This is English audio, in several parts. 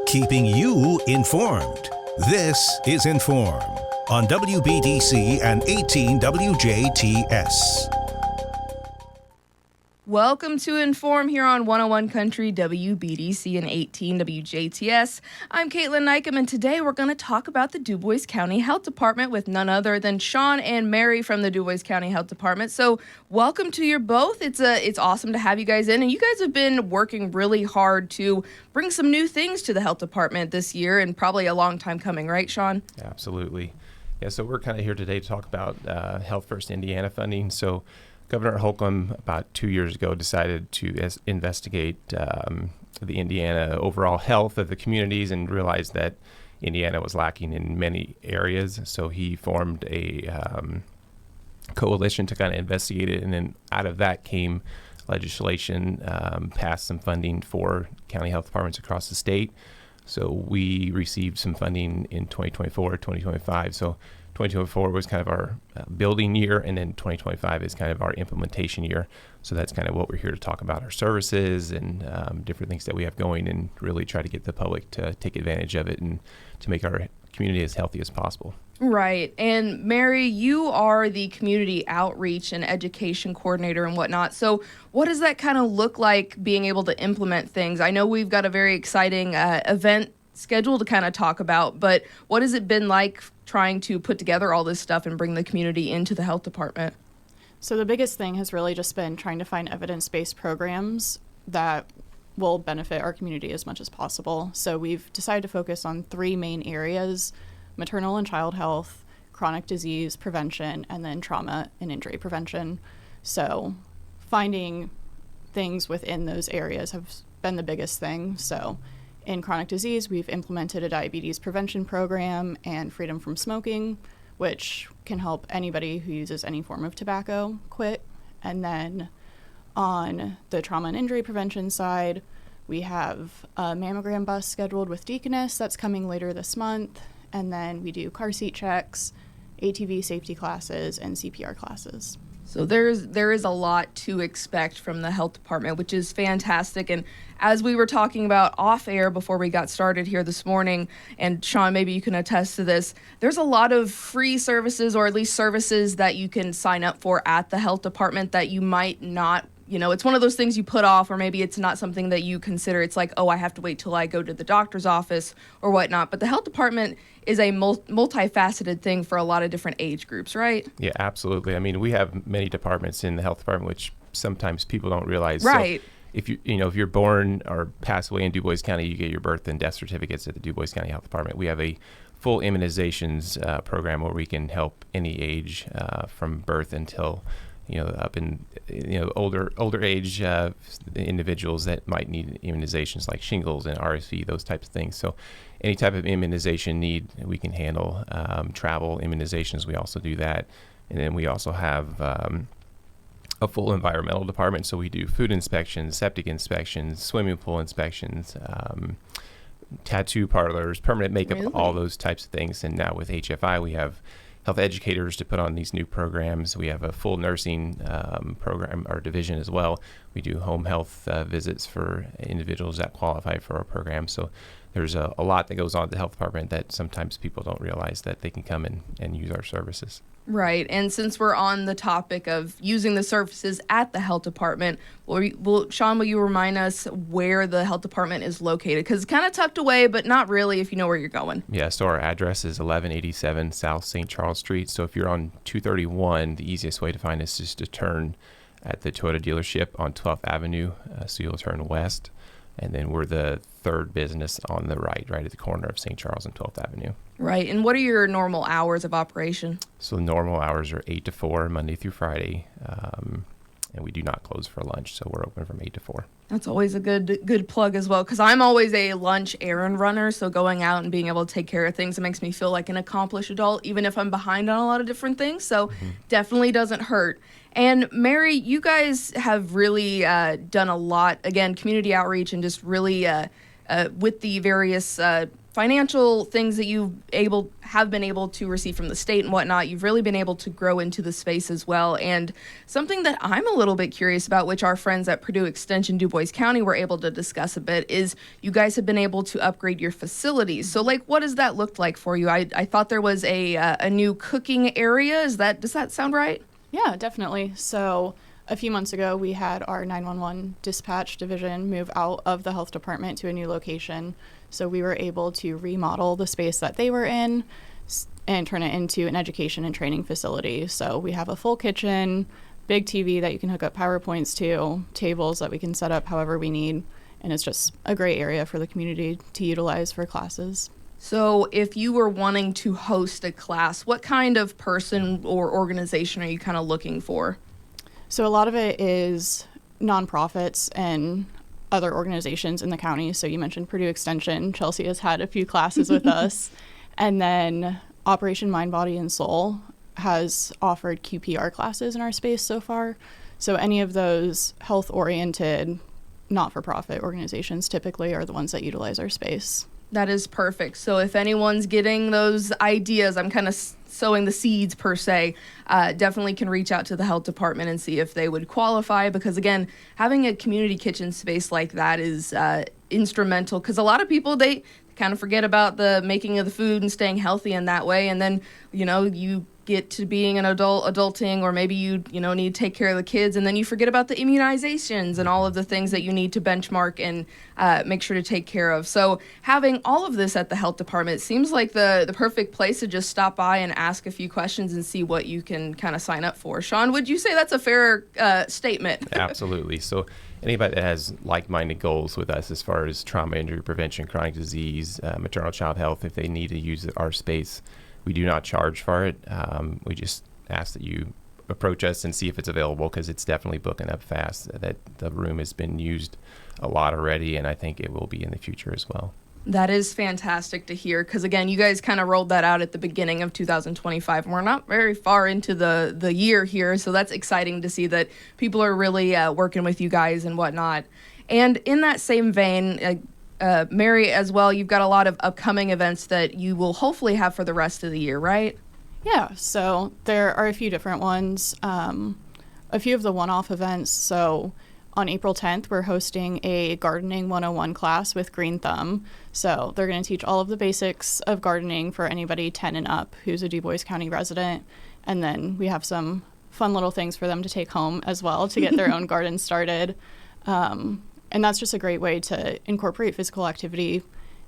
Keeping you informed. This is In.form on WBDC and 18 WJTS. Welcome to In.form here on 101 Country, WBDC and 18 WJTS. I'm Kaitlyn Neukam, and today we're going to talk about the Dubois County Health Department with none other than Shawn and Mary from the Dubois County Health Department. So welcome to you both. It's awesome to have you guys in, and you guys have been working really hard to bring some new things to the health department this year, and probably a long time coming, right, Shawn? Absolutely. Yeah, so we're kind of here today to talk about Health First Indiana funding. So Governor Holcomb, about 2 years ago, decided to investigate the Indiana overall health of the communities and realized that Indiana was lacking in many areas. So he formed a coalition to kind of investigate it. And then out of that came legislation, passed some funding for county health departments across the state. So we received some funding in 2024, 2025. So 2024 was kind of our building year, and then 2025 is kind of our implementation year. So that's kind of what we're here to talk about, our services and different things that we have going, and really try to get the public to take advantage of it and to make our community as healthy as possible. Right. And Mary, you are the community outreach and education coordinator and whatnot. So what does that kind of look like, being able to implement things? I know we've got a very exciting event scheduled to kind of talk about, but what has it been like trying to put together all this stuff and bring the community into the health department? So the biggest thing has really just been trying to find evidence-based programs that will benefit our community as much as possible. So we've decided to focus on three main areas: maternal and child health, chronic disease prevention, and then trauma and injury prevention. So finding things within those areas have been the biggest thing. So in chronic disease, we've implemented a diabetes prevention program and freedom from smoking, which can help anybody who uses any form of tobacco quit. And then on the trauma and injury prevention side, we have a mammogram bus scheduled with Deaconess that's coming later this month. And then we do car seat checks, ATV safety classes, and CPR classes. So there is a lot to expect from the health department, which is fantastic. And as we were talking about off air before we got started here this morning, and Shawn, maybe you can attest to this, there's a lot of free services, or at least services that you can sign up for at the health department that you might not, it's one of those things you put off, or maybe it's not something that you consider. It's like, oh, I have to wait till I go to the doctor's office or whatnot. But the health department is a multifaceted thing for a lot of different age groups, right? Yeah, absolutely. I mean, we have many departments in the health department, which sometimes people don't realize. Right. So if you're born or pass away in Dubois County, you get your birth and death certificates at the Dubois County Health Department. We have a full immunizations program where we can help any age from birth until up in older age individuals that might need immunizations like shingles and RSV, those types of things. So any type of immunization need we can handle. Travel immunizations, we also do that. And then we also have a full environmental department. So we do food inspections, septic inspections, swimming pool inspections, tattoo parlors, permanent makeup, Really? all those types of things. And now with HFI, we have health educators to put on these new programs. We have a full nursing program or division as well. We do home health visits for individuals that qualify for our program. So there's a lot that goes on at the health department that sometimes people don't realize that they can come and use our services. Right. And since we're on the topic of using the services at the health department, Shawn, will you remind us where the health department is located? Because it's kind of tucked away, but not really if you know where you're going. Yeah, so our address is 1187 South St. Charles Street. So if you're on 231, the easiest way to find us is to turn at the Toyota dealership on 12th Avenue. So you'll turn west. And then we're the third business on the right at the corner of St. Charles and 12th Avenue. Right. And what are your normal hours of operation? So normal hours are 8 to 4, Monday through Friday. And we do not close for lunch, so we're open from 8 to 4. That's always a good plug as well, because I'm always a lunch errand runner, so going out and being able to take care of things, it makes me feel like an accomplished adult, even if I'm behind on a lot of different things, so definitely doesn't hurt. And Mary, you guys have really done a lot, again, community outreach and just really with the various financial things that have been able to receive from the state and whatnot, you've really been able to grow into the space as well. And something that I'm a little bit curious about, which our friends at Purdue Extension Dubois County were able to discuss a bit, is you guys have been able to upgrade your facilities. So like, what does that look like for you? I thought there was a new cooking area. Does that sound right? Yeah, definitely. So a few months ago, we had our 911 dispatch division move out of the health department to a new location. So we were able to remodel the space that they were in and turn it into an education and training facility. So we have a full kitchen, big TV that you can hook up PowerPoints to, tables that we can set up however we need. And it's just a great area for the community to utilize for classes. So if you were wanting to host a class, what kind of person or organization are you kind of looking for? So a lot of it is nonprofits and other organizations in the county. So you mentioned Purdue Extension. Chelsea has had a few classes with us. And then Operation Mind, Body, and Soul has offered QPR classes in our space so far. So any of those health-oriented, not-for-profit organizations typically are the ones that utilize our space. That is perfect. So if anyone's getting those ideas, I'm kind of sowing the seeds per se, definitely can reach out to the health department and see if they would qualify, because again, having a community kitchen space like that is instrumental, because a lot of people, they kind of forget about the making of the food and staying healthy in that way. And then, you get to being an adulting, or maybe you need to take care of the kids, and then you forget about the immunizations and all of the things that you need to benchmark and make sure to take care of. So having all of this at the health department seems like the perfect place to just stop by and ask a few questions and see what you can kind of sign up for. Shawn, would you say that's a fair statement? Absolutely. So anybody that has like-minded goals with us as far as trauma, injury prevention, chronic disease, maternal child health, if they need to use our space, we do not charge for it. We just ask that you approach us and see if it's available, because it's definitely booking up fast. That the room has been used a lot already, and I think it will be in the future as well. That is fantastic to hear, because again, you guys kind of rolled that out at the beginning of 2025, and we're not very far into the year here, so that's exciting to see that people are really working with you guys and whatnot. And in that same vein, Mary, as well, you've got a lot of upcoming events that you will hopefully have for the rest of the year, right? Yeah, so there are a few different ones. A few of the one-off events. So on April 10th, we're hosting a Gardening 101 class with Green Thumb. So they're going to teach all of the basics of gardening for anybody 10 and up who's a Dubois County resident. And then we have some fun little things for them to take home as well to get their own garden started. And that's just a great way to incorporate physical activity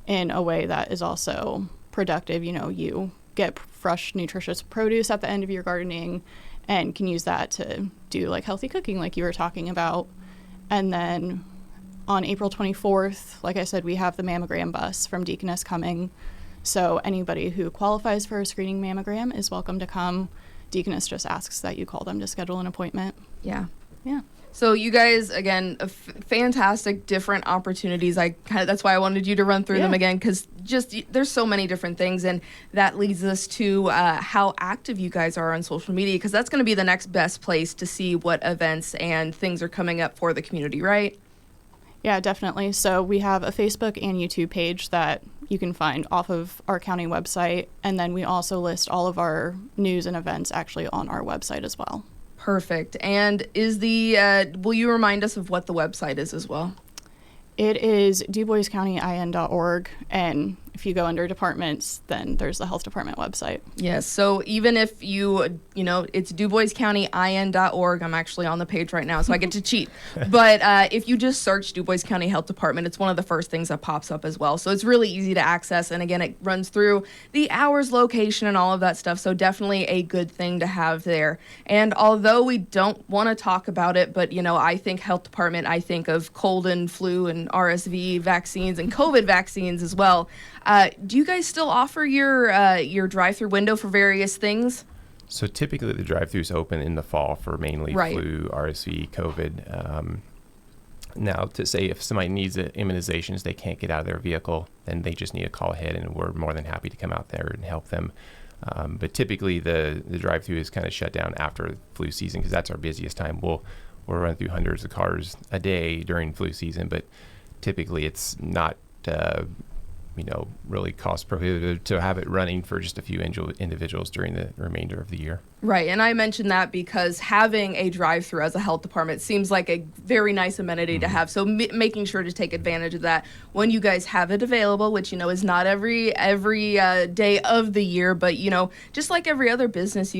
in a way that is also productive. You get fresh, nutritious produce at the end of your gardening and can use that to do like healthy cooking like you were talking about. And then on April 24th, like I said, we have the mammogram bus from Deaconess coming. So anybody who qualifies for a screening mammogram is welcome to come. Deaconess just asks that you call them to schedule an appointment. Yeah. Yeah. So you guys, again, fantastic different opportunities. That's why I wanted you to run through them again, because just there's so many different things, and that leads us to how active you guys are on social media, because that's going to be the next best place to see what events and things are coming up for the community, right? Yeah, definitely. So we have a Facebook and YouTube page that you can find off of our county website, and then we also list all of our news and events actually on our website as well. Perfect. And will you remind us of what the website is as well? It is DuboisCountyIN.org, and if you go under departments, then there's the health department website. Yes, so even if it's DuboisCountyIN.org, I'm actually on the page right now, so I get to cheat. But if you just search Dubois County Health Department, it's one of the first things that pops up as well. So it's really easy to access, and again, it runs through the hours, location, and all of that stuff, so definitely a good thing to have there. And although we don't want to talk about it, but I think health department, I think of cold and flu and RSV vaccines and COVID vaccines as well. Do you guys still offer your drive-through window for various things? So typically the drive-throughs open in the fall for mainly Right. flu, RSV, COVID. Now, to say if somebody needs the immunizations, they can't get out of their vehicle, then they just need to call ahead, and we're more than happy to come out there and help them. But typically the drive-through is kind of shut down after flu season, because that's our busiest time. We'll run through hundreds of cars a day during flu season, but typically it's not really cost prohibitive to have it running for just a few individuals during the remainder of the year. Right, and I mentioned that because having a drive-through as a health department seems like a very nice amenity to have. So making sure to take advantage of that when you guys have it available, which is not every day of the year, but just like every other business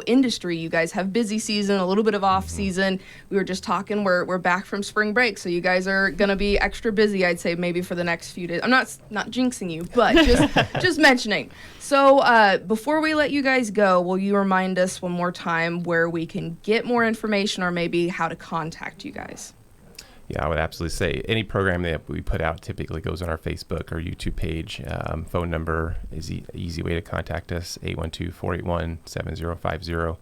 industry, you guys have busy season, a little bit of off season. We were just talking, we're back from spring break, so you guys are gonna be extra busy, I'd say, maybe for the next few days. I'm not jinxing you, but just mentioning. So before we let you guys go, will you remind us one more time where we can get more information, or maybe how to contact you guys? Yeah, I would absolutely say any program that we put out typically goes on our Facebook or YouTube page. Phone number is easy way to contact us, 812-481-7050.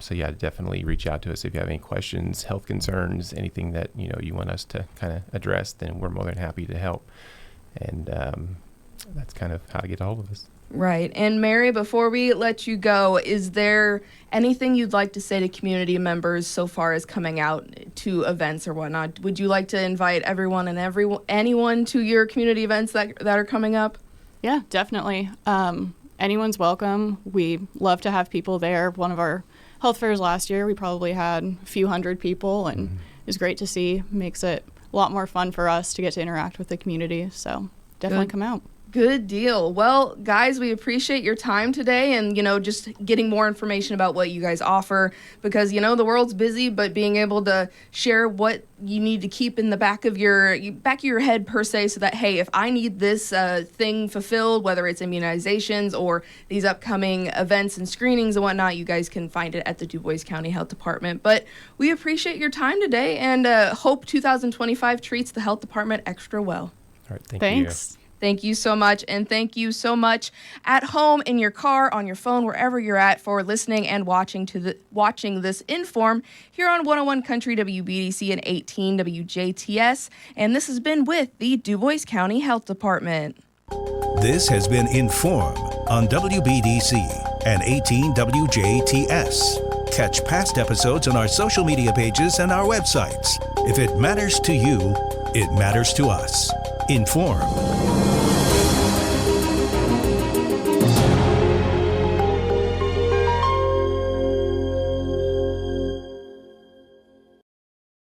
So yeah, definitely reach out to us if you have any questions, health concerns, anything that you want us to kind of address. Then we're more than happy to help. And that's kind of how to get a hold of us. Right. And Mary, before we let you go, is there anything you'd like to say to community members so far as coming out to events or whatnot? Would you like to invite everyone and anyone to your community events that are coming up? Yeah, definitely. Anyone's welcome. We love to have people there. One of our health fairs last year, we probably had a few hundred people, and it was great to see. Makes it a lot more fun for us to get to interact with the community. So definitely come out. Good deal. Well, guys, we appreciate your time today and, just getting more information about what you guys offer because, the world's busy, but being able to share what you need to keep in the back of your head per se so that, hey, if I need this thing fulfilled, whether it's immunizations or these upcoming events and screenings and whatnot, you guys can find it at the Dubois County Health Department. But we appreciate your time today and hope 2025 treats the health department extra well. All right. Thanks. Thank you so much, and thank you so much at home, in your car, on your phone, wherever you're at, for listening and watching this In.form here on 101 Country WBDC and 18 WJTS. And this has been with the Dubois County Health Department. This has been In.form on WBDC and 18 WJTS. Catch past episodes on our social media pages and our websites. If it matters to you, it matters to us. In.form.